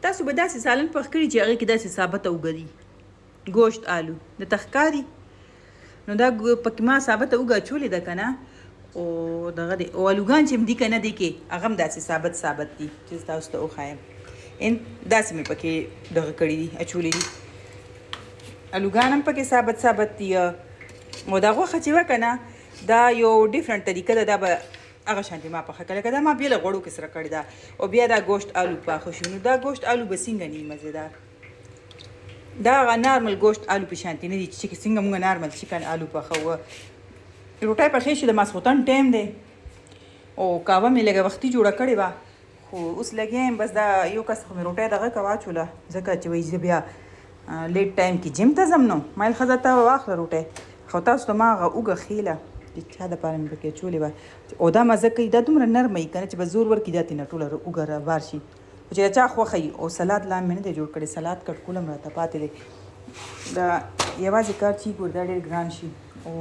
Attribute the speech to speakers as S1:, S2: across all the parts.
S1: تاسو به داسې سالن پخ کړي چې هغې کې داسې ثابته اوږه دي ګوشت آلو د تخکاري نو دا پکې ما ثابته اوږه اچولې ده که نه او دغه دی او الوګان چې دي که نه دی کې هغه هم داسې ثابت دي چې تاسو ته وښایم داسې مې پکې دغه کړي دي اچولې دي الوګان هم پکې ثابت دي او دا غوښه چې وه که نه دا یو ډیفرنټ طریقه ده دا به هغه شانتې ما پخه کړه لکه دا ما بېله غوړو کې سره کړې ده او بیا دا ګوشت آلو پاخه شو نو دا ګوشت آلو به څنګه نه وي مزېدار دا هغه نارمل ګوشت آلو په شانتې نه دي چې څنګه مونږ نارمل چکن آلو پخوه روټۍ پخې شي د ماسخوتن ټایم دی او کاوه مې لږه وختي جوړه کړې وه خو اوس لګیا یم بس دا یو کس خو مې روټۍ دغه که واچوله ځکه چې وایي زه بیا لیټ ټایم کې جیم ته ځم نو مایل ښځه ته واخله روټۍ خو تاسو ته ما هغه اوږه خېله چې چا دپاره مې پکې اچولې وه او دا مزه کوي دا دومره نرمه وي که نه چې به زور ورکړي دا ترېنه ټوله اوږه رابار شي خو چې د چا خوښه وي او سلاد لا مې نه دی جوړ کړی سلاد کټکول هم راته پاتې دی دا یوازې کار چې ګور دا ډېر ګران شي او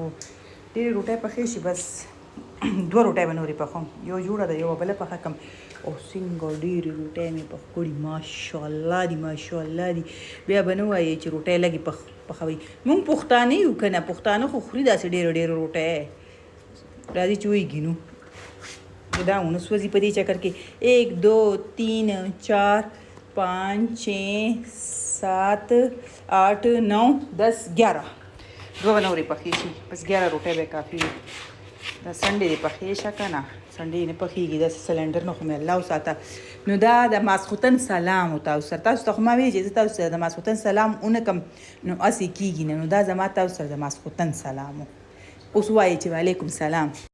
S1: ډېرې روټۍ پخې شي بس 2 روټۍ به نورې پخوم یو جوړه ده یوه بله پخه کړم او څنګه ډېرې روټۍ مې پخ کړي ماشاءالله دي ماشاءالله دي بیا به نه وایې چې روټۍ لږې پخوي مونږ پښتانه یو که نه پښتانه خو خوري داسې ډېرې روټۍ راځي چې ویږي دا ونه سوځي په دې چکر کې 1 2 3 4 5 6 7 8 9 10 11 دوه نورې پخې شي بس 11 روټۍ به کافي وي دا سنډې دې پخې شه که نه سنډې نه پخېږي داسې سلنډر نه خو مې الله وساته نو دا د ماسخوتن سلام و تاسو سره تاسو ته خو ما ویلي چې زه تاسو سره د ماسخوتن سلام ونه کړم نو هسې کېږي نه نو دا زما تاسو سره د ماسخوتن سلام و اوس وایې چې وعلیکم سلام